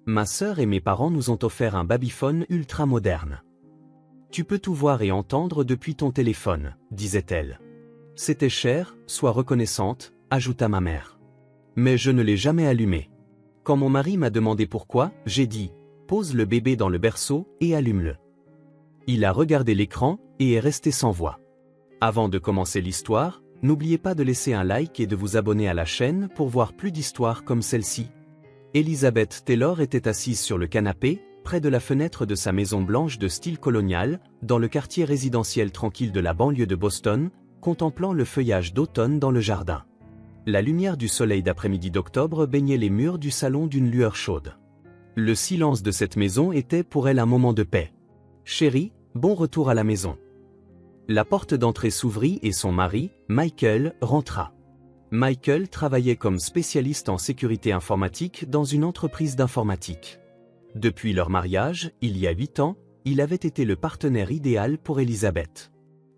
Ma sœur et mes parents nous ont offert un babyphone ultra moderne. Tu peux tout voir et entendre depuis ton téléphone, disait-elle. C'était cher, sois reconnaissante, ajouta ma mère. Mais je ne l'ai jamais allumé. Quand mon mari m'a demandé pourquoi, j'ai dit, pose le bébé dans le berceau et allume-le. Il a regardé l'écran et est resté sans voix. Avant de commencer l'histoire, n'oubliez pas de laisser un like et de vous abonner à la chaîne pour voir plus d'histoires comme celle-ci. Elizabeth Taylor était assise sur le canapé, près de la fenêtre de sa maison blanche de style colonial, dans le quartier résidentiel tranquille de la banlieue de Boston, contemplant le feuillage d'automne dans le jardin. La lumière du soleil d'après-midi d'octobre baignait les murs du salon d'une lueur chaude. Le silence de cette maison était pour elle un moment de paix. « Chérie, bon retour à la maison. » La porte d'entrée s'ouvrit et son mari, Michael, rentra. Michael travaillait comme spécialiste en sécurité informatique dans une entreprise d'informatique. Depuis leur mariage, il y a 8 ans, il avait été le partenaire idéal pour Elizabeth.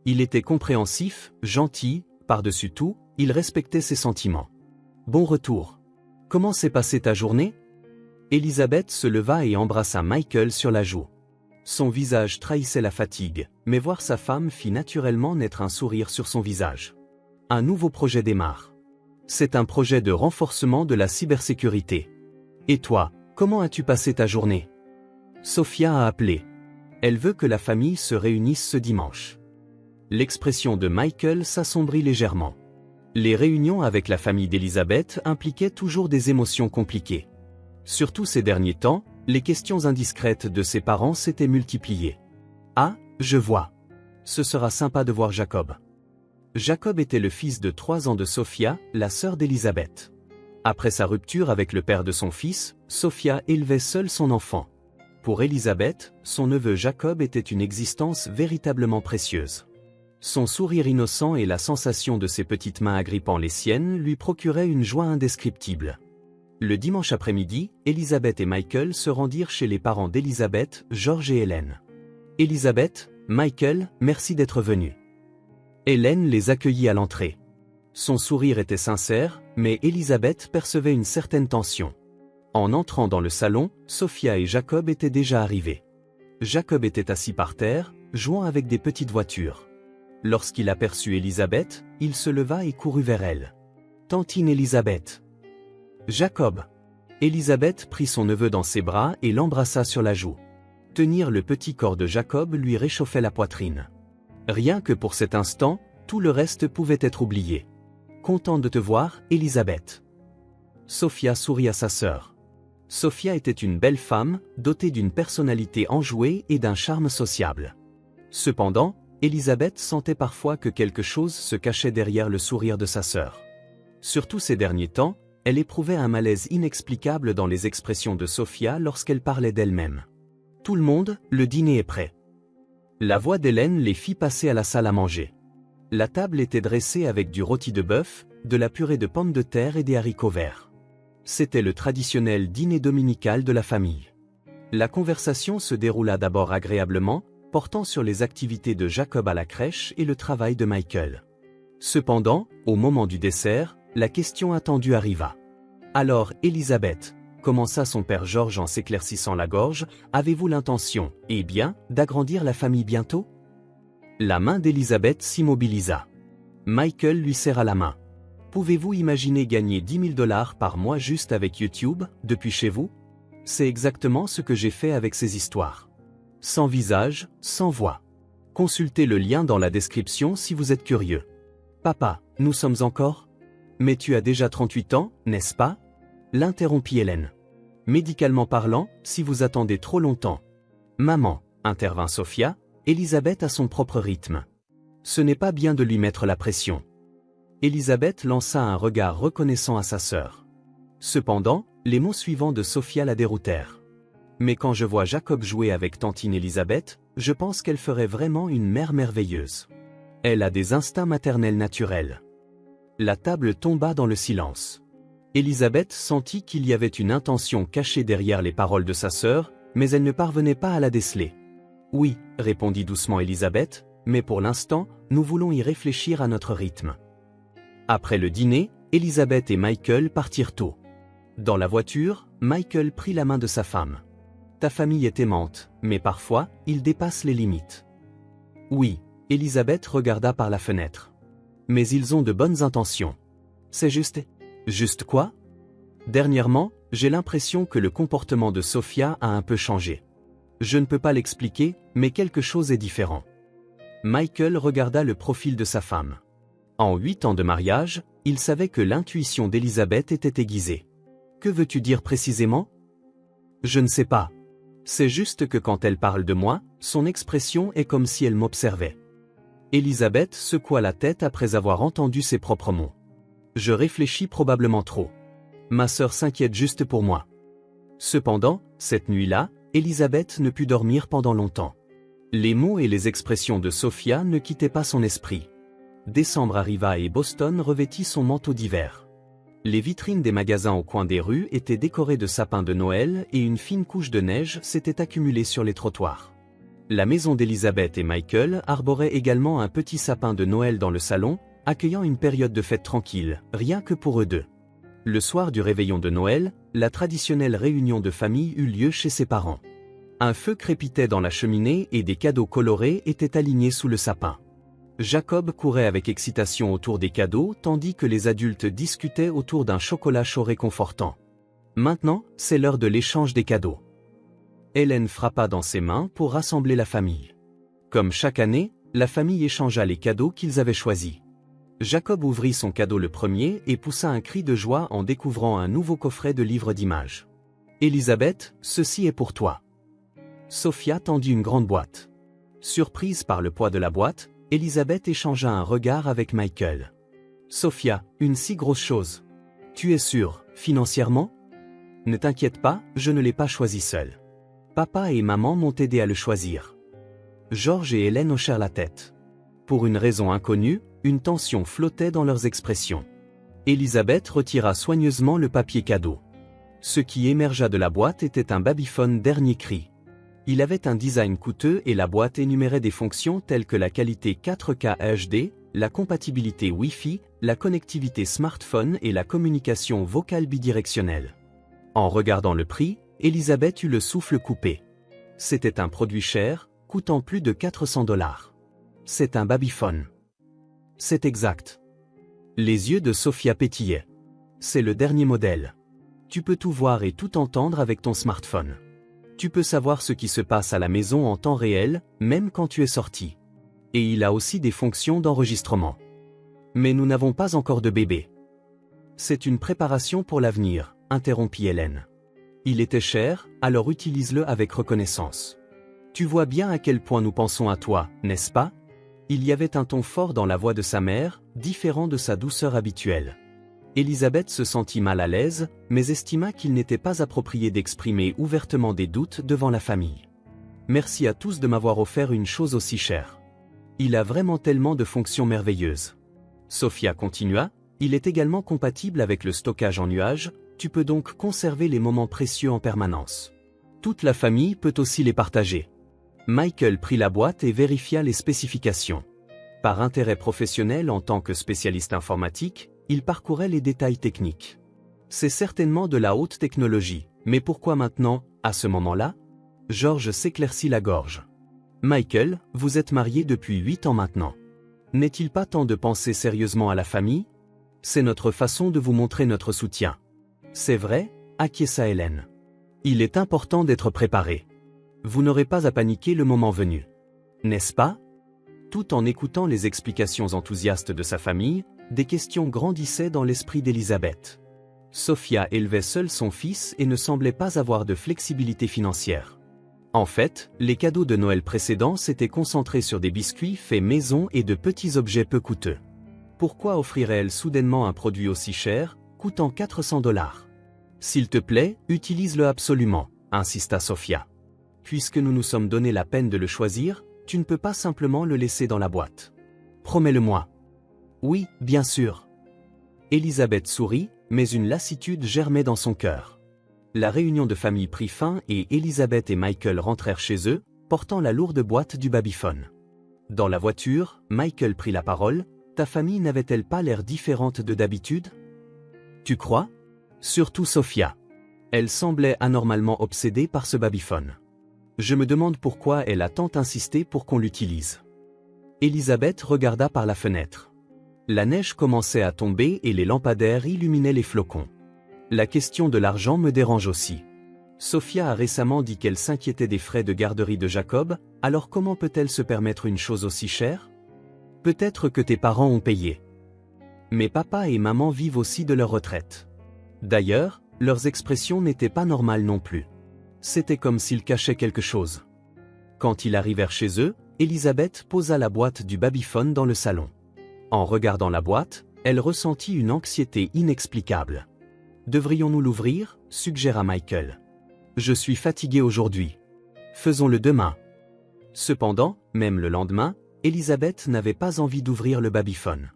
Il était compréhensif, gentil, par-dessus tout, il respectait ses sentiments. « Bon retour. Comment s'est passée ta journée ?» Elizabeth se leva et embrassa Michael sur la joue. Son visage trahissait la fatigue, mais voir sa femme fit naturellement naître un sourire sur son visage. Un nouveau projet démarre. C'est un projet de renforcement de la cybersécurité. Et toi, comment as-tu passé ta journée? Sophia a appelé. Elle veut que la famille se réunisse ce dimanche. L'expression de Michael s'assombrit légèrement. Les réunions avec la famille d'Elizabeth impliquaient toujours des émotions compliquées. Surtout ces derniers temps, les questions indiscrètes de ses parents s'étaient multipliées. « Ah, je vois. Ce sera sympa de voir Jacob. » Jacob était le fils de 3 ans de Sophia, la sœur d'Elizabeth. Après sa rupture avec le père de son fils, Sophia élevait seule son enfant. Pour Elizabeth, son neveu Jacob était une existence véritablement précieuse. Son sourire innocent et la sensation de ses petites mains agrippant les siennes lui procuraient une joie indescriptible. Le dimanche après-midi, Elizabeth et Michael se rendirent chez les parents d'Elizabeth, George et Hélène. Elizabeth, Michael, merci d'être venus. Hélène les accueillit à l'entrée. Son sourire était sincère, mais Elizabeth percevait une certaine tension. En entrant dans le salon, Sophia et Jacob étaient déjà arrivés. Jacob était assis par terre, jouant avec des petites voitures. Lorsqu'il aperçut Elizabeth, il se leva et courut vers elle. « Tantine Elizabeth. » Jacob. Elizabeth prit son neveu dans ses bras et l'embrassa sur la joue. Tenir le petit corps de Jacob lui réchauffait la poitrine. Rien que pour cet instant, tout le reste pouvait être oublié. « Content de te voir, Elizabeth. » Sophia sourit à sa sœur. Sophia était une belle femme, dotée d'une personnalité enjouée et d'un charme sociable. Cependant, Elizabeth sentait parfois que quelque chose se cachait derrière le sourire de sa sœur. Surtout ces derniers temps, elle éprouvait un malaise inexplicable dans les expressions de Sophia lorsqu'elle parlait d'elle-même. « Tout le monde, le dîner est prêt. » La voix d'Hélène les fit passer à la salle à manger. La table était dressée avec du rôti de bœuf, de la purée de pommes de terre et des haricots verts. C'était le traditionnel dîner dominical de la famille. La conversation se déroula d'abord agréablement, portant sur les activités de Jacob à la crèche et le travail de Michael. Cependant, au moment du dessert, la question attendue arriva. « Alors, Elizabeth, » commença son père George en s'éclaircissant la gorge, « avez-vous l'intention, eh bien, d'agrandir la famille bientôt ?» La main d'Elizabeth s'immobilisa. Michael lui serra la main. « Pouvez-vous imaginer gagner 10 000 $ par mois juste avec YouTube, depuis chez vous? C'est exactement ce que j'ai fait avec ces histoires. Sans visage, sans voix. Consultez le lien dans la description si vous êtes curieux. Papa, nous sommes encore? Mais tu as déjà 38 ans, n'est-ce pas? L'interrompit Hélène. Médicalement parlant, si vous attendez trop longtemps. Maman, intervint Sophia, Elizabeth a son propre rythme. Ce n'est pas bien de lui mettre la pression. Elizabeth lança un regard reconnaissant à sa sœur. Cependant, les mots suivants de Sophia la déroutèrent. Mais quand je vois Jacob jouer avec tantine Elizabeth, je pense qu'elle ferait vraiment une mère merveilleuse. Elle a des instincts maternels naturels. La table tomba dans le silence. Elizabeth sentit qu'il y avait une intention cachée derrière les paroles de sa sœur, mais elle ne parvenait pas à la déceler. « Oui, » répondit doucement Elizabeth, « mais pour l'instant, nous voulons y réfléchir à notre rythme. » Après le dîner, Elizabeth et Michael partirent tôt. Dans la voiture, Michael prit la main de sa femme. Ta famille est aimante, mais parfois, ils dépassent les limites. Oui, Elisabeth regarda par la fenêtre. Mais ils ont de bonnes intentions. C'est juste. Juste quoi? Dernièrement, j'ai l'impression que le comportement de Sophia a un peu changé. Je ne peux pas l'expliquer, mais quelque chose est différent. Michael regarda le profil de sa femme. En 8 ans de mariage, il savait que l'intuition d'Elisabeth était aiguisée. Que veux-tu dire précisément? Je ne sais pas. C'est juste que quand elle parle de moi, son expression est comme si elle m'observait. Elisabeth secoua la tête après avoir entendu ses propres mots. Je réfléchis probablement trop. Ma sœur s'inquiète juste pour moi. Cependant, cette nuit-là, Elisabeth ne put dormir pendant longtemps. Les mots et les expressions de Sophia ne quittaient pas son esprit. Décembre arriva et Boston revêtit son manteau d'hiver. Les vitrines des magasins au coin des rues étaient décorées de sapins de Noël et une fine couche de neige s'était accumulée sur les trottoirs. La maison d'Elisabeth et Michael arborait également un petit sapin de Noël dans le salon, accueillant une période de fête tranquille, rien que pour eux deux. Le soir du réveillon de Noël, la traditionnelle réunion de famille eut lieu chez ses parents. Un feu crépitait dans la cheminée et des cadeaux colorés étaient alignés sous le sapin. Jacob courait avec excitation autour des cadeaux tandis que les adultes discutaient autour d'un chocolat chaud réconfortant. Maintenant, c'est l'heure de l'échange des cadeaux. Hélène frappa dans ses mains pour rassembler la famille. Comme chaque année, la famille échangea les cadeaux qu'ils avaient choisis. Jacob ouvrit son cadeau le premier et poussa un cri de joie en découvrant un nouveau coffret de livres d'images. Elisabeth, ceci est pour toi. Sophia tendit une grande boîte. Surprise par le poids de la boîte, Elisabeth échangea un regard avec Michael. Sophia, une si grosse chose. Tu es sûre, financièrement? Ne t'inquiète pas, je ne l'ai pas choisi seul. Papa et maman m'ont aidé à le choisir. George et Hélène hochèrent la tête. Pour une raison inconnue, une tension flottait dans leurs expressions. Elisabeth retira soigneusement le papier cadeau. Ce qui émergea de la boîte était un babyphone dernier cri. Il avait un design coûteux et la boîte énumérait des fonctions telles que la qualité 4K HD, la compatibilité Wi-Fi, la connectivité smartphone et la communication vocale bidirectionnelle. En regardant le prix, Elisabeth eut le souffle coupé. C'était un produit cher, coûtant plus de 400 $. C'est un babyphone. C'est exact. Les yeux de Sophia pétillaient. C'est le dernier modèle. Tu peux tout voir et tout entendre avec ton smartphone. Tu peux savoir ce qui se passe à la maison en temps réel, même quand tu es sorti. Et il a aussi des fonctions d'enregistrement. Mais nous n'avons pas encore de bébé. C'est une préparation pour l'avenir, interrompit Hélène. Il était cher, alors utilise-le avec reconnaissance. Tu vois bien à quel point nous pensons à toi, n'est-ce pas? Il y avait un ton fort dans la voix de sa mère, différent de sa douceur habituelle. Elisabeth se sentit mal à l'aise, mais estima qu'il n'était pas approprié d'exprimer ouvertement des doutes devant la famille. Merci à tous de m'avoir offert une chose aussi chère. Il a vraiment tellement de fonctions merveilleuses. Sophia continua, il est également compatible avec le stockage en nuage, tu peux donc conserver les moments précieux en permanence. Toute la famille peut aussi les partager. Michael prit la boîte et vérifia les spécifications. Par intérêt professionnel en tant que spécialiste informatique, il parcourait les détails techniques. C'est certainement de la haute technologie, mais pourquoi maintenant, à ce moment-là? George s'éclaircit la gorge. Michael, vous êtes mariés depuis 8 ans maintenant. N'est-il pas temps de penser sérieusement à la famille? C'est notre façon de vous montrer notre soutien. C'est vrai, acquiesça Hélène. Il est important d'être préparé. Vous n'aurez pas à paniquer le moment venu. N'est-ce pas? Tout en écoutant les explications enthousiastes de sa famille, des questions grandissaient dans l'esprit d'Elisabeth. Sophia élevait seule son fils et ne semblait pas avoir de flexibilité financière. En fait, les cadeaux de Noël précédents s'étaient concentrés sur des biscuits faits maison et de petits objets peu coûteux. Pourquoi offrirait-elle soudainement un produit aussi cher, coûtant 400 $? S'il te plaît, utilise-le absolument, insista Sophia. Puisque nous nous sommes donné la peine de le choisir, tu ne peux pas simplement le laisser dans la boîte. Promets-le-moi. Oui, bien sûr. Elisabeth sourit, mais une lassitude germait dans son cœur. La réunion de famille prit fin et Elisabeth et Michael rentrèrent chez eux, portant la lourde boîte du babyphone. Dans la voiture, Michael prit la parole. Ta famille n'avait-elle pas l'air différente de d'habitude? Tu crois? Surtout Sophia. Elle semblait anormalement obsédée par ce babyphone. Je me demande pourquoi elle a tant insisté pour qu'on l'utilise. Elisabeth regarda par la fenêtre. La neige commençait à tomber et les lampadaires illuminaient les flocons. La question de l'argent me dérange aussi. Sophia a récemment dit qu'elle s'inquiétait des frais de garderie de Jacob, alors comment peut-elle se permettre une chose aussi chère? Peut-être que tes parents ont payé. Mais papa et maman vivent aussi de leur retraite. D'ailleurs, leurs expressions n'étaient pas normales non plus. C'était comme s'ils cachaient quelque chose. Quand ils arrivèrent chez eux, Elisabeth posa la boîte du babyphone dans le salon. En regardant la boîte, elle ressentit une anxiété inexplicable. « Devrions-nous l'ouvrir » suggéra Michael. « Je suis fatigué aujourd'hui. Faisons-le demain. » Cependant, même le lendemain, Elisabeth n'avait pas envie d'ouvrir le babyphone.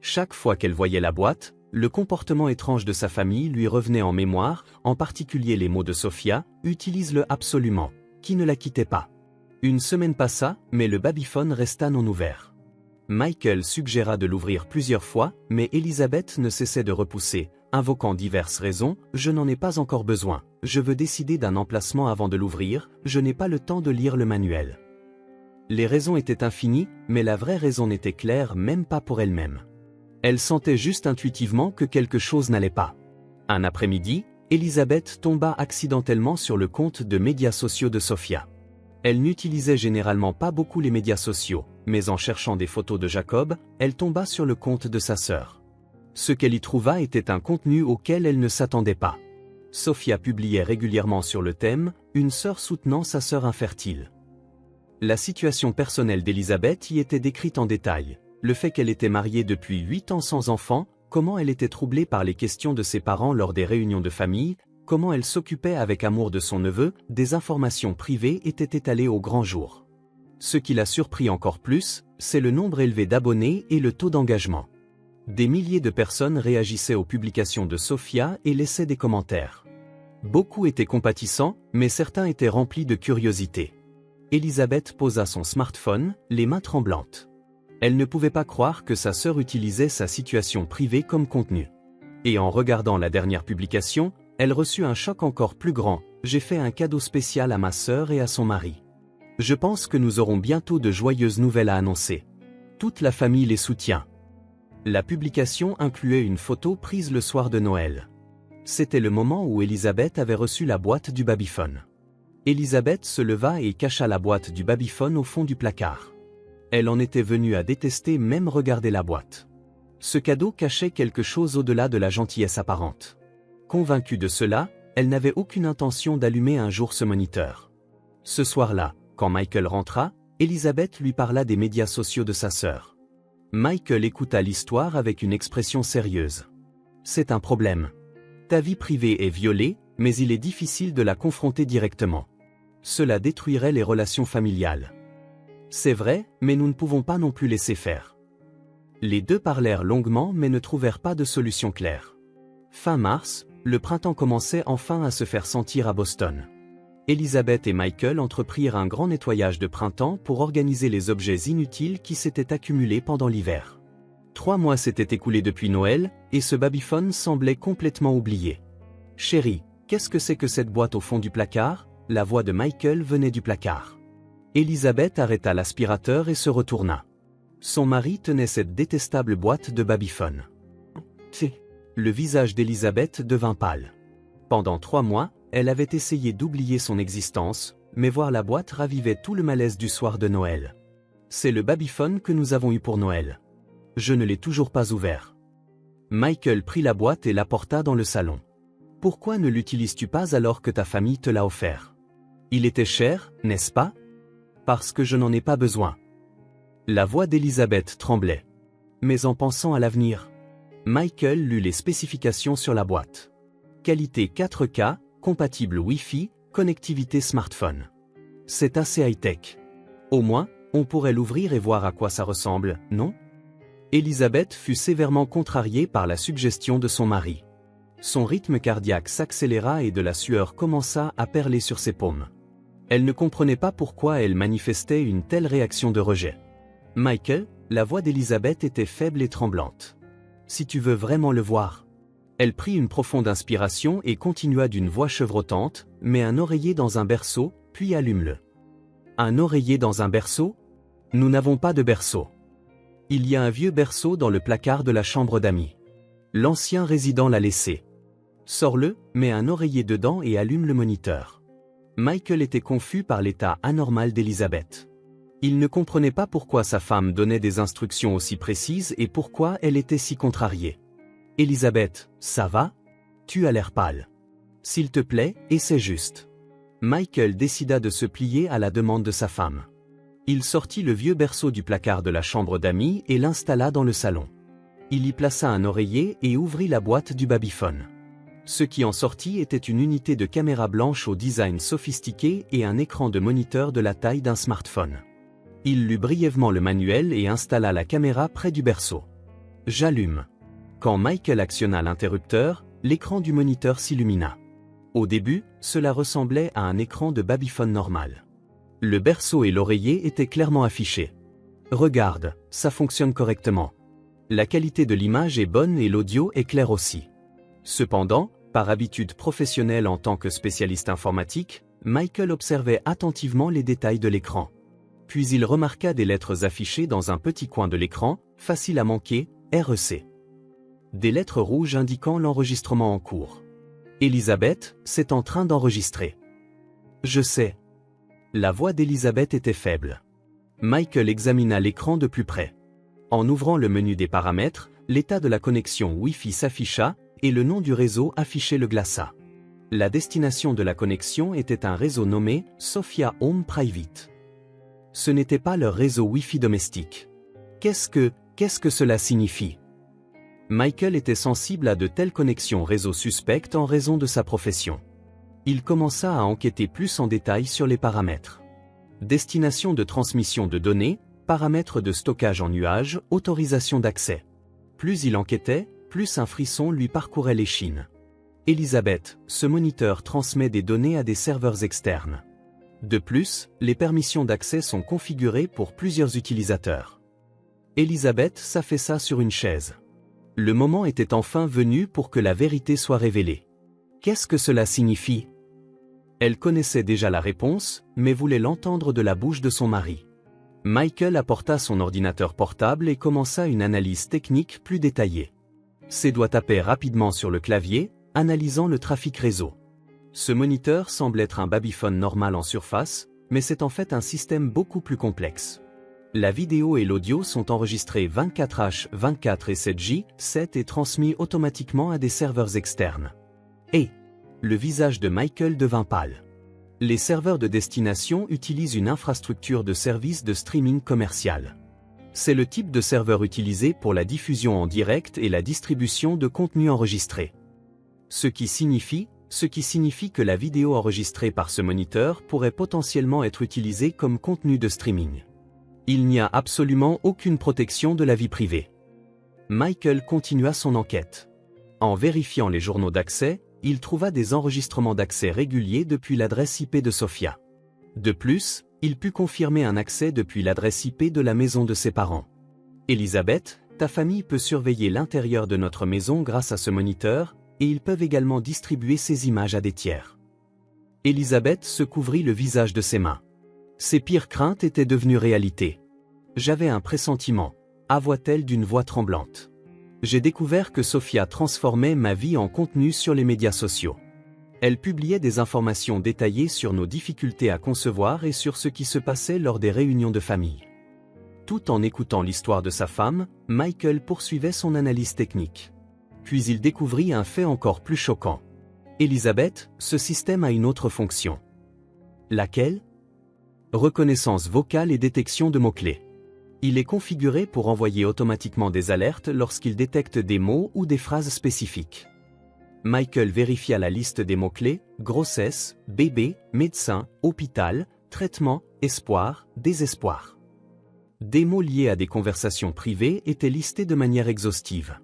Chaque fois qu'elle voyait la boîte, le comportement étrange de sa famille lui revenait en mémoire, en particulier les mots de Sophia, « utilise-le absolument », qui ne la quittait pas. Une semaine passa, mais le babyphone resta non ouvert. Michael suggéra de l'ouvrir plusieurs fois, mais Elisabeth ne cessait de repousser, invoquant diverses raisons, « Je n'en ai pas encore besoin, je veux décider d'un emplacement avant de l'ouvrir, je n'ai pas le temps de lire le manuel. » Les raisons étaient infinies, mais la vraie raison n'était claire même pas pour elle-même. Elle sentait juste intuitivement que quelque chose n'allait pas. Un après-midi, Elisabeth tomba accidentellement sur le compte de médias sociaux de Sophia. Elle n'utilisait généralement pas beaucoup les médias sociaux, mais en cherchant des photos de Jacob, elle tomba sur le compte de sa sœur. Ce qu'elle y trouva était un contenu auquel elle ne s'attendait pas. Sophia publiait régulièrement sur le thème « Une sœur soutenant sa sœur infertile ». La situation personnelle d'Elisabeth y était décrite en détail. Le fait qu'elle était mariée depuis 8 ans sans enfant, comment elle était troublée par les questions de ses parents lors des réunions de famille, comment elle s'occupait avec amour de son neveu, des informations privées étaient étalées au grand jour. Ce qui l'a surpris encore plus, c'est le nombre élevé d'abonnés et le taux d'engagement. Des milliers de personnes réagissaient aux publications de Sophia et laissaient des commentaires. Beaucoup étaient compatissants, mais certains étaient remplis de curiosité. Elisabeth posa son smartphone, les mains tremblantes. Elle ne pouvait pas croire que sa sœur utilisait sa situation privée comme contenu. Et en regardant la dernière publication, elle reçut un choc encore plus grand. « J'ai fait un cadeau spécial à ma sœur et à son mari. Je pense que nous aurons bientôt de joyeuses nouvelles à annoncer. Toute la famille les soutient. » La publication incluait une photo prise le soir de Noël. C'était le moment où Elisabeth avait reçu la boîte du babyphone. Elisabeth se leva et cacha la boîte du babyphone au fond du placard. Elle en était venue à détester même regarder la boîte. Ce cadeau cachait quelque chose au-delà de la gentillesse apparente. Convaincue de cela, elle n'avait aucune intention d'allumer un jour ce moniteur. Ce soir-là, quand Michael rentra, Elisabeth lui parla des médias sociaux de sa sœur. Michael écouta l'histoire avec une expression sérieuse. « C'est un problème. Ta vie privée est violée, mais il est difficile de la confronter directement. Cela détruirait les relations familiales. C'est vrai, mais nous ne pouvons pas non plus laisser faire. » Les deux parlèrent longuement mais ne trouvèrent pas de solution claire. Fin mars, le printemps commençait enfin à se faire sentir à Boston. Elisabeth et Michael entreprirent un grand nettoyage de printemps pour organiser les objets inutiles qui s'étaient accumulés pendant l'hiver. 3 mois s'étaient écoulés depuis Noël, et ce babyphone semblait complètement oublié. « Chérie, qu'est-ce que c'est que cette boîte au fond du placard ?» La voix de Michael venait du placard. Elisabeth arrêta l'aspirateur et se retourna. Son mari tenait cette détestable boîte de babyphone. Le visage d'Elisabeth devint pâle. Pendant 3 mois, elle avait essayé d'oublier son existence, mais voir la boîte ravivait tout le malaise du soir de Noël. « C'est le babyphone que nous avons eu pour Noël. Je ne l'ai toujours pas ouvert. » Michael prit la boîte et la porta dans le salon. « Pourquoi ne l'utilises-tu pas alors que ta famille te l'a offert? Il était cher, n'est-ce pas? Parce que je n'en ai pas besoin. » La voix d'Elisabeth tremblait. Mais en pensant à l'avenir, Michael lut les spécifications sur la boîte. Qualité 4K, compatible Wi-Fi, connectivité smartphone. C'est assez high-tech. Au moins, on pourrait l'ouvrir et voir à quoi ça ressemble, non? Elisabeth fut sévèrement contrariée par la suggestion de son mari. Son rythme cardiaque s'accéléra et de la sueur commença à perler sur ses paumes. Elle ne comprenait pas pourquoi elle manifestait une telle réaction de rejet. « Michael », la voix d'Elisabeth était faible et tremblante. « Si tu veux vraiment le voir. » Elle prit une profonde inspiration et continua d'une voix chevrotante, « Mets un oreiller dans un berceau, puis allume-le. » Un oreiller dans un berceau? Nous n'avons pas de berceau. Il y a un vieux berceau dans le placard de la chambre d'amis. L'ancien résident l'a laissé. Sors-le, mets un oreiller dedans et allume le moniteur. Michael était confus par l'état anormal d'Elizabeth. Il ne comprenait pas pourquoi sa femme donnait des instructions aussi précises et pourquoi elle était si contrariée. « Elizabeth, ça va? Tu as l'air pâle. S'il te plaît, essaie juste. » Michael décida de se plier à la demande de sa femme. Il sortit le vieux berceau du placard de la chambre d'amis et l'installa dans le salon. Il y plaça un oreiller et ouvrit la boîte du babyphone. Ce qui en sortit était une unité de caméra blanche au design sophistiqué et un écran de moniteur de la taille d'un smartphone. Il lut brièvement le manuel et installa la caméra près du berceau. « J'allume. » Quand Michael actionna l'interrupteur, l'écran du moniteur s'illumina. Au début, cela ressemblait à un écran de babyphone normal. Le berceau et l'oreiller étaient clairement affichés. « Regarde, ça fonctionne correctement. La qualité de l'image est bonne et l'audio est clair aussi. » Cependant, par habitude professionnelle en tant que spécialiste informatique, Michael observait attentivement les détails de l'écran. Puis il remarqua des lettres affichées dans un petit coin de l'écran, facile à manquer, REC. Des lettres rouges indiquant l'enregistrement en cours. « Elizabeth, c'est en train d'enregistrer. »« Je sais. » La voix d'Elizabeth était faible. Michael examina l'écran de plus près. En ouvrant le menu des paramètres, l'état de la connexion Wi-Fi s'afficha, et le nom du réseau affiché le glaça. La destination de la connexion était un réseau nommé Sophia Home Private. Ce n'était pas leur réseau Wi-Fi domestique. Qu'est-ce que cela signifie? Michael était sensible à de telles connexions réseau suspectes en raison de sa profession. Il commença à enquêter plus en détail sur les paramètres. Destination de transmission de données, paramètres de stockage en nuage, autorisation d'accès. Plus il enquêtait, plus un frisson lui parcourait l'échine. Elizabeth, ce moniteur transmet des données à des serveurs externes. De plus, les permissions d'accès sont configurées pour plusieurs utilisateurs. Elizabeth s'affaissa sur une chaise. Le moment était enfin venu pour que la vérité soit révélée. Qu'est-ce que cela signifie? Elle connaissait déjà la réponse, mais voulait l'entendre de la bouche de son mari. Michael apporta son ordinateur portable et commença une analyse technique plus détaillée. Ses doigts tapaient rapidement sur le clavier, analysant le trafic réseau. Ce moniteur semble être un babyphone normal en surface, mais c'est en fait un système beaucoup plus complexe. La vidéo et l'audio sont enregistrés 24H24 et 7J7 et transmis automatiquement à des serveurs externes. Et le visage de Michael devint pâle. Les serveurs de destination utilisent une infrastructure de service de streaming commercial. C'est le type de serveur utilisé pour la diffusion en direct et la distribution de contenu enregistré. Ce qui signifie que la vidéo enregistrée par ce moniteur pourrait potentiellement être utilisée comme contenu de streaming. Il n'y a absolument aucune protection de la vie privée. Michael continua son enquête. En vérifiant les journaux d'accès, il trouva des enregistrements d'accès réguliers depuis l'adresse IP de Sophia. De plus, il put confirmer un accès depuis l'adresse IP de la maison de ses parents. Elizabeth, ta famille peut surveiller l'intérieur de notre maison grâce à ce moniteur, et ils peuvent également distribuer ces images à des tiers. Elizabeth se couvrit le visage de ses mains. Ses pires craintes étaient devenues réalité. J'avais un pressentiment, avoua-t-elle d'une voix tremblante. J'ai découvert que Sophia transformait ma vie en contenu sur les médias sociaux. Elle publiait des informations détaillées sur nos difficultés à concevoir et sur ce qui se passait lors des réunions de famille. Tout en écoutant l'histoire de sa femme, Michael poursuivait son analyse technique. Puis il découvrit un fait encore plus choquant. Elizabeth, ce système a une autre fonction. Laquelle? Reconnaissance vocale et détection de mots-clés. Il est configuré pour envoyer automatiquement des alertes lorsqu'il détecte des mots ou des phrases spécifiques. Michael vérifia la liste des mots-clés, grossesse, bébé, médecin, hôpital, traitement, espoir, désespoir. Des mots liés à des conversations privées étaient listés de manière exhaustive.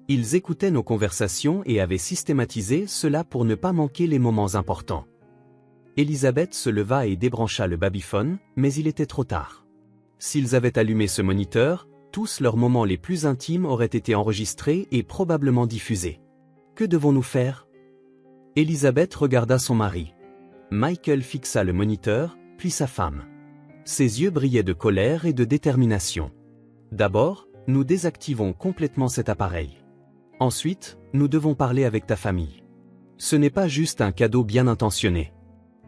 Ils écoutaient nos conversations et avaient systématisé cela pour ne pas manquer les moments importants. Elizabeth se leva et débrancha le babyphone, mais il était trop tard. S'ils avaient allumé ce moniteur, tous leurs moments les plus intimes auraient été enregistrés et probablement diffusés. Que devons-nous faire? Elisabeth regarda son mari. Michael fixa le moniteur, puis sa femme. Ses yeux brillaient de colère et de détermination. D'abord, nous désactivons complètement cet appareil. Ensuite, nous devons parler avec ta famille. Ce n'est pas juste un cadeau bien intentionné.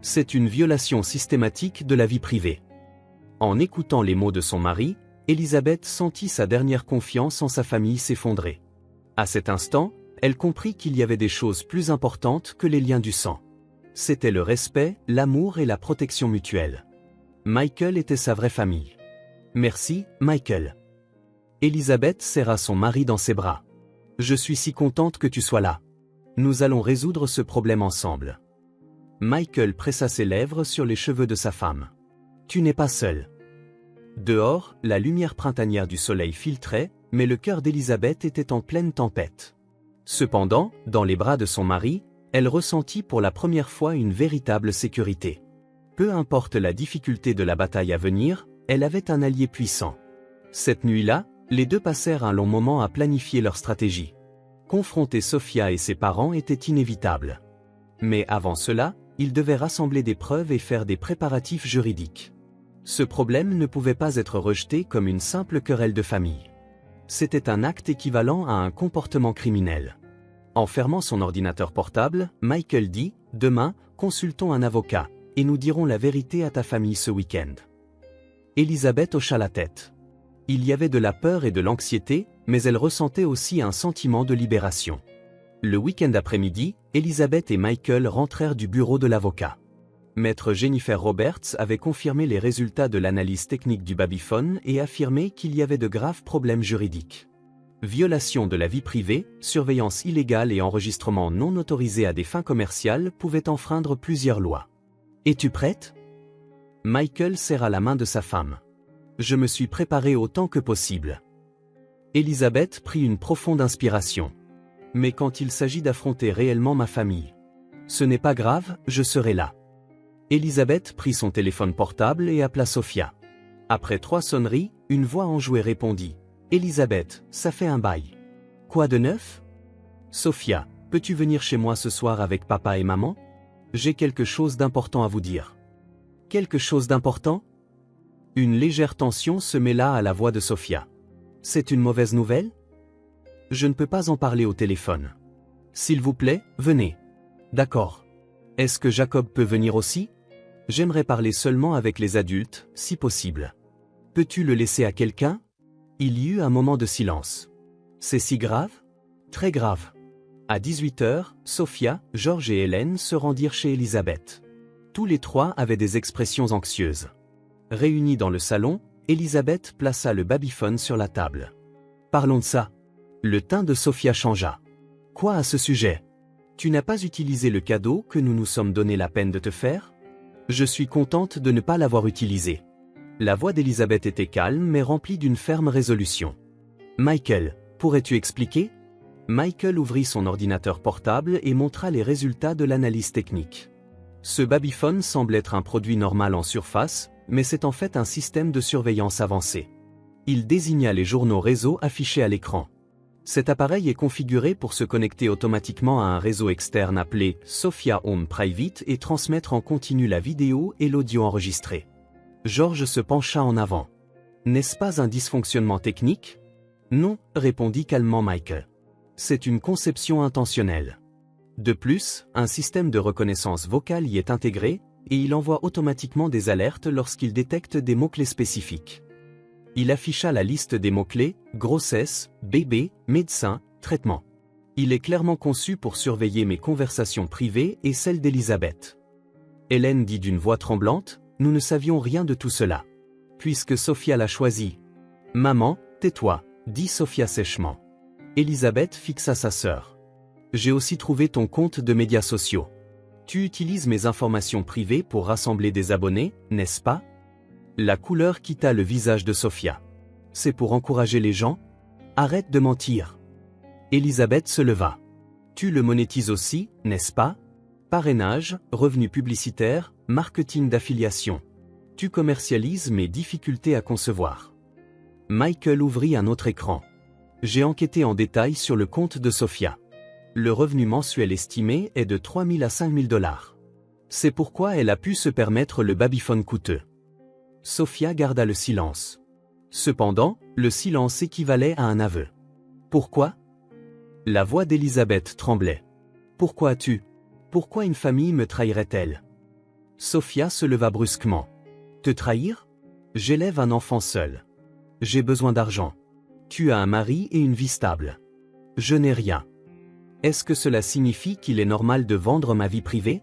C'est une violation systématique de la vie privée. En écoutant les mots de son mari, Elisabeth sentit sa dernière confiance en sa famille s'effondrer. À cet instant, elle comprit qu'il y avait des choses plus importantes que les liens du sang. C'était le respect, l'amour et la protection mutuelle. Michael était sa vraie famille. Merci, Michael. Elisabeth serra son mari dans ses bras. Je suis si contente que tu sois là. Nous allons résoudre ce problème ensemble. Michael pressa ses lèvres sur les cheveux de sa femme. Tu n'es pas seul. Dehors, la lumière printanière du soleil filtrait, mais le cœur d'Elisabeth était en pleine tempête. Cependant, dans les bras de son mari, elle ressentit pour la première fois une véritable sécurité. Peu importe la difficulté de la bataille à venir, elle avait un allié puissant. Cette nuit-là, les deux passèrent un long moment à planifier leur stratégie. Confronter Sophia et ses parents était inévitable. Mais avant cela, ils devaient rassembler des preuves et faire des préparatifs juridiques. Ce problème ne pouvait pas être rejeté comme une simple querelle de famille. C'était un acte équivalent à un comportement criminel. En fermant son ordinateur portable, Michael dit « Demain, consultons un avocat, et nous dirons la vérité à ta famille ce week-end. » Elisabeth hocha la tête. Il y avait de la peur et de l'anxiété, mais elle ressentait aussi un sentiment de libération. Le week-end après-midi, Elisabeth et Michael rentrèrent du bureau de l'avocat. Maître Jennifer Roberts avait confirmé les résultats de l'analyse technique du babyphone et affirmé qu'il y avait de graves problèmes juridiques. Violation de la vie privée, surveillance illégale et enregistrement non autorisé à des fins commerciales pouvaient enfreindre plusieurs lois. « Es-tu prête ?» Michael serra la main de sa femme. « Je me suis préparé autant que possible. » Elisabeth prit une profonde inspiration. « Mais quand il s'agit d'affronter réellement ma famille, ce n'est pas grave, je serai là. » Elisabeth prit son téléphone portable et appela Sophia. Après 3 sonneries, une voix enjouée répondit. « Elisabeth, ça fait un bail. »« Quoi de neuf ?»« Sophia, peux-tu venir chez moi ce soir avec papa et maman? J'ai quelque chose d'important à vous dire. »« Quelque chose d'important ?» Une légère tension se mêla à la voix de Sophia. « C'est une mauvaise nouvelle ? » ?»« Je ne peux pas en parler au téléphone. »« S'il vous plaît, venez. »« D'accord. Est-ce que Jacob peut venir aussi ? J'aimerais parler seulement avec les adultes, si possible. Peux-tu le laisser à quelqu'un ? » Il y eut un moment de silence. « C'est si grave ? » ?»« Très grave. » À 18h, Sophia, George et Hélène se rendirent chez Elisabeth. Tous les trois avaient des expressions anxieuses. Réunis dans le salon, Elisabeth plaça le babyphone sur la table. « Parlons de ça. » Le teint de Sophia changea. « Quoi à ce sujet ? Tu n'as pas utilisé le cadeau que nous nous sommes donné la peine de te faire ? Je suis contente de ne pas l'avoir utilisé. » La voix d'Elisabeth était calme mais remplie d'une ferme résolution. « Michael, pourrais-tu expliquer ?» Michael ouvrit son ordinateur portable et montra les résultats de l'analyse technique. Ce babyphone semble être un produit normal en surface, mais c'est en fait un système de surveillance avancé. Il désigna les journaux réseau affichés à l'écran. Cet appareil est configuré pour se connecter automatiquement à un réseau externe appelé Sophia Home Private et transmettre en continu la vidéo et l'audio enregistrés. George se pencha en avant. « N'est-ce pas un dysfonctionnement technique ? » « Non, répondit calmement Michael. C'est une conception intentionnelle. De plus, un système de reconnaissance vocale y est intégré, et il envoie automatiquement des alertes lorsqu'il détecte des mots-clés spécifiques. Il afficha la liste des mots-clés, grossesse, bébé, médecin, traitement. Il est clairement conçu pour surveiller mes conversations privées et celles d'Elisabeth. Hélène dit d'une voix tremblante, « Nous ne savions rien de tout cela. Puisque Sophia l'a choisi. »« Maman, tais-toi, » dit Sophia sèchement. Elisabeth fixa sa sœur. « J'ai aussi trouvé ton compte de médias sociaux. Tu utilises mes informations privées pour rassembler des abonnés, n'est-ce pas ?» La couleur quitta le visage de Sophia. « C'est pour encourager les gens ? Arrête de mentir. » Elisabeth se leva. « Tu le monétises aussi, n'est-ce pas ? Parrainage, revenus publicitaires, marketing d'affiliation. Tu commercialises mes difficultés à concevoir. » Michael ouvrit un autre écran. « J'ai enquêté en détail sur le compte de Sophia. Le revenu mensuel estimé est de 3 000 à 5 000 $. C'est pourquoi elle a pu se permettre le babyphone coûteux. Sophia garda le silence. Cependant, le silence équivalait à un aveu. Pourquoi? La voix d'Elisabeth tremblait. Pourquoi as-tu? Pourquoi une famille me trahirait-elle? Sophia se leva brusquement. Te trahir? J'élève un enfant seul. J'ai besoin d'argent. Tu as un mari et une vie stable. Je n'ai rien. Est-ce que cela signifie qu'il est normal de vendre ma vie privée?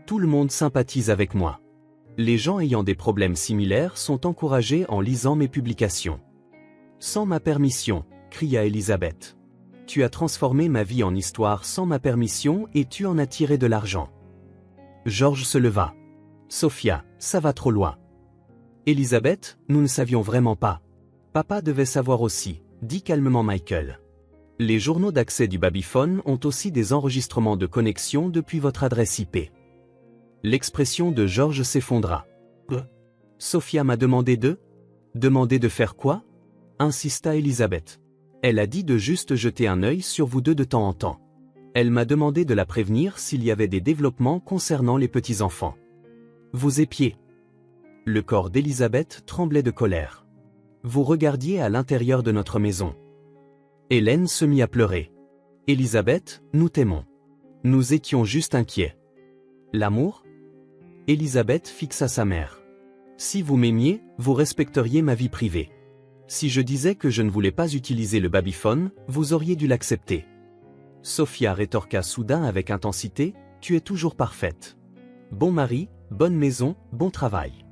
Tout le monde sympathise avec moi. Les gens ayant des problèmes similaires sont encouragés en lisant mes publications. Sans ma permission, cria Elisabeth. Tu as transformé ma vie en histoire sans ma permission et tu en as tiré de l'argent. George se leva. Sophia, ça va trop loin. Elisabeth, nous ne savions vraiment pas. Papa devait savoir aussi, dit calmement Michael. Les journaux d'accès du babyphone ont aussi des enregistrements de connexion depuis votre adresse IP. L'expression de George s'effondra. Sophia m'a demandé de... Demander de faire quoi? Insista Elisabeth. Elle a dit de juste jeter un œil sur vous deux de temps en temps. Elle m'a demandé de la prévenir s'il y avait des développements concernant les petits-enfants. Vous épiez. Le corps d'Elisabeth tremblait de colère. Vous regardiez à l'intérieur de notre maison. Hélène se mit à pleurer. Elisabeth, nous t'aimons. Nous étions juste inquiets. L'amour? Elisabeth fixa sa mère. Si vous m'aimiez, vous respecteriez ma vie privée. Si je disais que je ne voulais pas utiliser le babyphone, vous auriez dû l'accepter. Sophia rétorqua soudain avec intensité, tu es toujours parfaite. Bon mari, bonne maison, bon travail.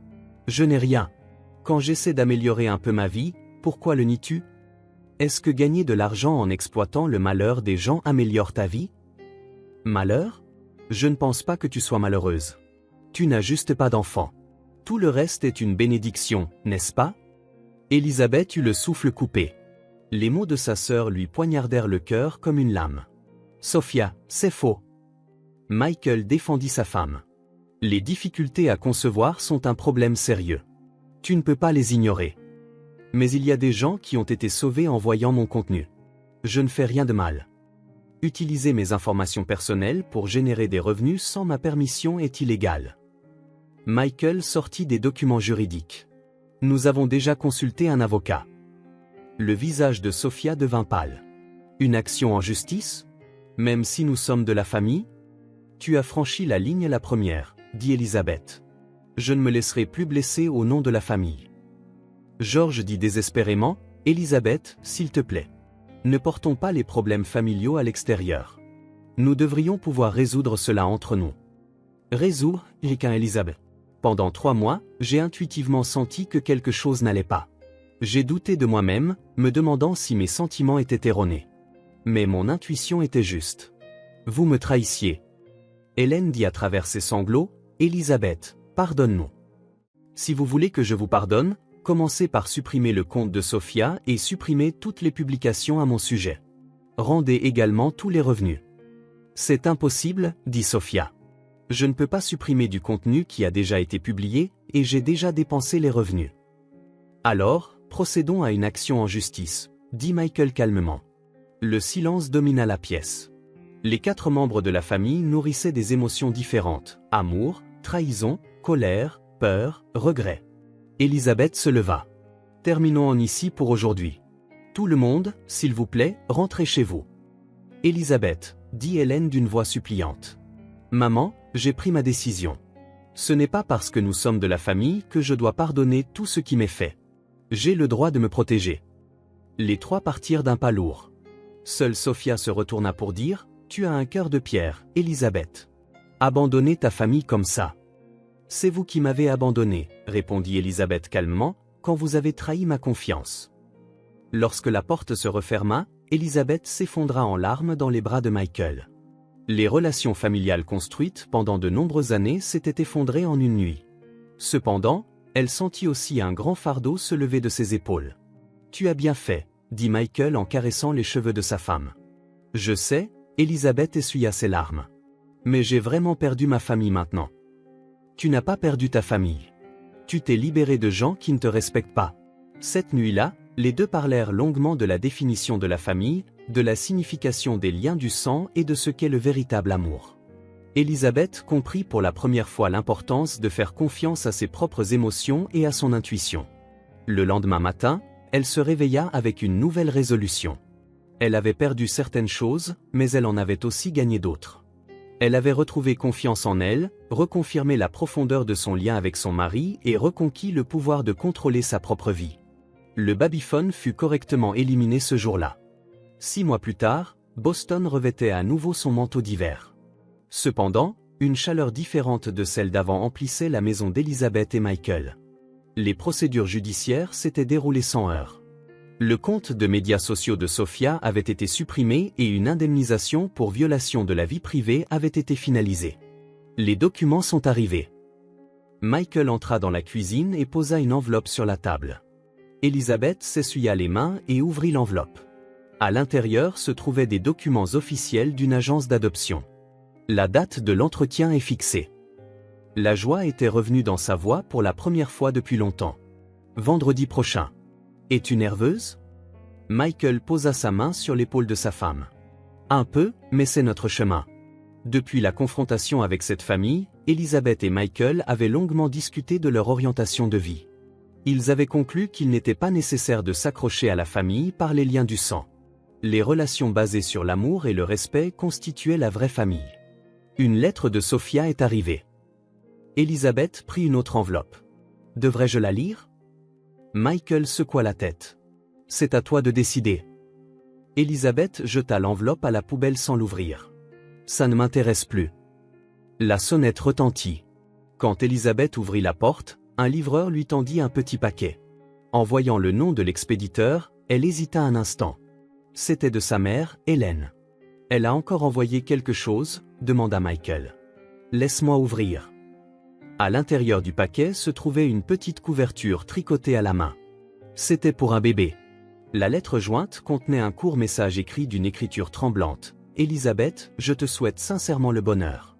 Je n'ai rien. Quand j'essaie d'améliorer un peu ma vie, pourquoi le nies-tu? Est-ce que gagner de l'argent en exploitant le malheur des gens améliore ta vie? Malheur? Je ne pense pas que tu sois malheureuse. Tu n'as juste pas d'enfant. Tout le reste est une bénédiction, n'est-ce pas? Elisabeth eut le souffle coupé. Les mots de sa sœur lui poignardèrent le cœur comme une lame. Sophia, c'est faux. Michael défendit sa femme. Les difficultés à concevoir sont un problème sérieux. Tu ne peux pas les ignorer. Mais il y a des gens qui ont été sauvés en voyant mon contenu. Je ne fais rien de mal. Utiliser mes informations personnelles pour générer des revenus sans ma permission est illégal. Michael sortit des documents juridiques. Nous avons déjà consulté un avocat. Le visage de Sophia devint pâle. Une action en justice? Même si nous sommes de la famille? Tu as franchi la ligne la première, dit Elisabeth. Je ne me laisserai plus blesser au nom de la famille. George dit désespérément, Elisabeth, s'il te plaît. Ne portons pas les problèmes familiaux à l'extérieur. Nous devrions pouvoir résoudre cela entre nous. Résoudre, riqua Elisabeth. Pendant 3 mois, j'ai intuitivement senti que quelque chose n'allait pas. J'ai douté de moi-même, me demandant si mes sentiments étaient erronés. Mais mon intuition était juste. Vous me trahissiez. Hélène dit à travers ses sanglots, Elisabeth, pardonne-nous. Si vous voulez que je vous pardonne, commencez par supprimer le compte de Sophia et supprimez toutes les publications à mon sujet. Rendez également tous les revenus. C'est impossible, dit Sophia. Je ne peux pas supprimer du contenu qui a déjà été publié, et j'ai déjà dépensé les revenus. Alors, procédons à une action en justice, dit Michael calmement. Le silence domina la pièce. Les 4 membres de la famille nourrissaient des émotions différentes, amour, trahison, colère, peur, regret. Elisabeth se leva. Terminons en ici pour aujourd'hui. Tout le monde, s'il vous plaît, rentrez chez vous. Elisabeth, dit Hélène d'une voix suppliante. Maman, j'ai pris ma décision. Ce n'est pas parce que nous sommes de la famille que je dois pardonner tout ce qui m'est fait. J'ai le droit de me protéger. Les 3 partirent d'un pas lourd. Seule Sophia se retourna pour dire, tu as un cœur de pierre, Elisabeth. Abandonner ta famille comme ça. C'est vous qui m'avez abandonné, répondit Elisabeth calmement, quand vous avez trahi ma confiance. Lorsque la porte se referma, Elisabeth s'effondra en larmes dans les bras de Michael. Les relations familiales construites pendant de nombreuses années s'étaient effondrées en une nuit. Cependant, elle sentit aussi un grand fardeau se lever de ses épaules. Tu as bien fait, dit Michael en caressant les cheveux de sa femme. Je sais, Elisabeth essuya ses larmes. Mais j'ai vraiment perdu ma famille maintenant. Tu n'as pas perdu ta famille. Tu t'es libéré de gens qui ne te respectent pas. Cette nuit-là, Les deux parlèrent longuement de la définition de la famille, de la signification des liens du sang et de ce qu'est le véritable amour. Élisabeth comprit pour la première fois l'importance de faire confiance à ses propres émotions et à son intuition. Le lendemain matin, elle se réveilla avec une nouvelle résolution. Elle avait perdu certaines choses, mais elle en avait aussi gagné d'autres. Elle avait retrouvé confiance en elle, reconfirmé la profondeur de son lien avec son mari et reconquis le pouvoir de contrôler sa propre vie. Le babyphone fut correctement éliminé ce jour-là. 6 mois plus tard, Boston revêtait à nouveau son manteau d'hiver. Cependant, une chaleur différente de celle d'avant emplissait la maison d'Elizabeth et Michael. Les procédures judiciaires s'étaient déroulées sans heurts. Le compte de médias sociaux de Sophia avait été supprimé et une indemnisation pour violation de la vie privée avait été finalisée. Les documents sont arrivés. Michael entra dans la cuisine et posa une enveloppe sur la table. Elizabeth s'essuya les mains et ouvrit l'enveloppe. À l'intérieur se trouvaient des documents officiels d'une agence d'adoption. La date de l'entretien est fixée. La joie était revenue dans sa voix pour la première fois depuis longtemps. Vendredi prochain. Es-tu nerveuse? Michael posa sa main sur l'épaule de sa femme. Un peu, mais c'est notre chemin. Depuis la confrontation avec cette famille, Elizabeth et Michael avaient longuement discuté de leur orientation de vie. Ils avaient conclu qu'il n'était pas nécessaire de s'accrocher à la famille par les liens du sang. Les relations basées sur l'amour et le respect constituaient la vraie famille. Une lettre de Sophia est arrivée. Elizabeth prit une autre enveloppe. Devrais-je la lire? Michael secoua la tête. C'est à toi de décider. Elizabeth jeta l'enveloppe à la poubelle sans l'ouvrir. Ça ne m'intéresse plus. La sonnette retentit. Quand Elizabeth ouvrit la porte, un livreur lui tendit un petit paquet. En voyant le nom de l'expéditeur, elle hésita un instant. C'était de sa mère, Hélène. Elle a encore envoyé quelque chose, demanda Michael. Laisse-moi ouvrir. À l'intérieur du paquet se trouvait une petite couverture tricotée à la main. C'était pour un bébé. La lettre jointe contenait un court message écrit d'une écriture tremblante. Elisabeth, je te souhaite sincèrement le bonheur.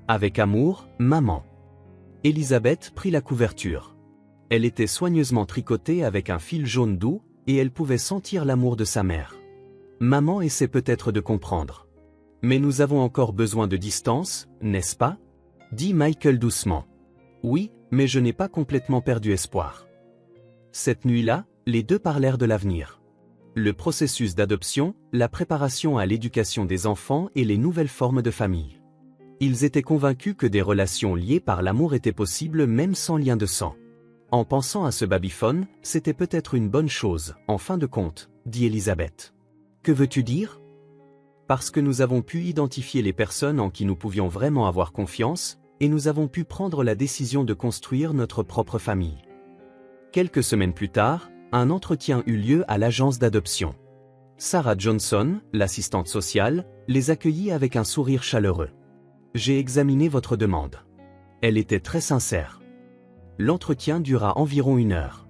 Avec amour, maman. Elisabeth prit la couverture. Elle était soigneusement tricotée avec un fil jaune doux, et elle pouvait sentir l'amour de sa mère. Maman essaie peut-être de comprendre. Mais nous avons encore besoin de distance, n'est-ce pas? Dit Michael doucement. Oui, mais je n'ai pas complètement perdu espoir. Cette nuit-là, les deux parlèrent de l'avenir. Le processus d'adoption, la préparation à l'éducation des enfants et les nouvelles formes de famille. Ils étaient convaincus que des relations liées par l'amour étaient possibles même sans lien de sang. En pensant à ce babyphone, c'était peut-être une bonne chose, en fin de compte, dit Elisabeth. Que veux-tu dire? Parce que nous avons pu identifier les personnes en qui nous pouvions vraiment avoir confiance, et nous avons pu prendre la décision de construire notre propre famille. Quelques semaines plus tard, un entretien eut lieu à l'agence d'adoption. Sarah Johnson, l'assistante sociale, les accueillit avec un sourire chaleureux. J'ai examiné votre demande. Elle était très sincère. L'entretien dura environ 1 heure.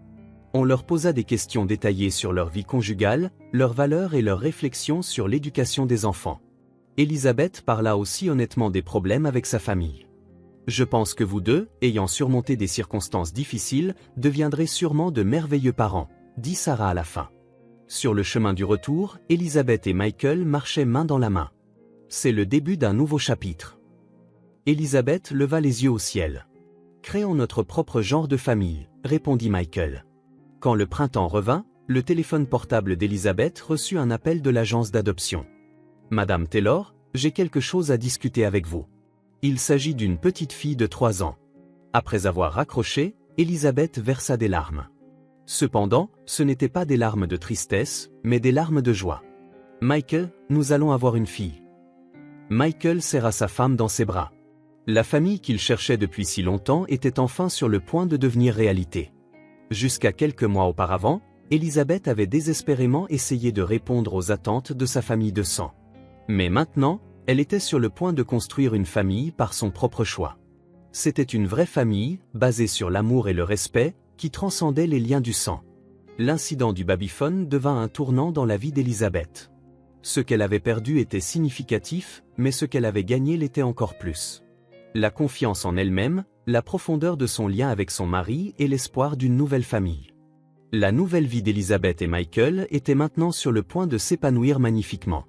On leur posa des questions détaillées sur leur vie conjugale, leurs valeurs et leurs réflexions sur l'éducation des enfants. Elisabeth parla aussi honnêtement des problèmes avec sa famille. Je pense que vous deux, ayant surmonté des circonstances difficiles, deviendrez sûrement de merveilleux parents, dit Sarah à la fin. Sur le chemin du retour, Elisabeth et Michael marchaient main dans la main. C'est le début d'un nouveau chapitre. Elisabeth leva les yeux au ciel. Créons notre propre genre de famille, répondit Michael. Quand le printemps revint, le téléphone portable d'Elisabeth reçut un appel de l'agence d'adoption. Madame Taylor, j'ai quelque chose à discuter avec vous. Il s'agit d'une petite fille de 3 ans. Après avoir raccroché, Elisabeth versa des larmes. Cependant, ce n'étaient pas des larmes de tristesse, mais des larmes de joie. Michael, nous allons avoir une fille. Michael serra sa femme dans ses bras. La famille qu'il cherchait depuis si longtemps était enfin sur le point de devenir réalité. Jusqu'à quelques mois auparavant, Elisabeth avait désespérément essayé de répondre aux attentes de sa famille de sang. Mais maintenant, elle était sur le point de construire une famille par son propre choix. C'était une vraie famille, basée sur l'amour et le respect, qui transcendait les liens du sang. L'incident du babyphone devint un tournant dans la vie d'Elisabeth. Ce qu'elle avait perdu était significatif, mais ce qu'elle avait gagné l'était encore plus. La confiance en elle-même, la profondeur de son lien avec son mari et l'espoir d'une nouvelle famille. La nouvelle vie d'Elizabeth et Michael était maintenant sur le point de s'épanouir magnifiquement.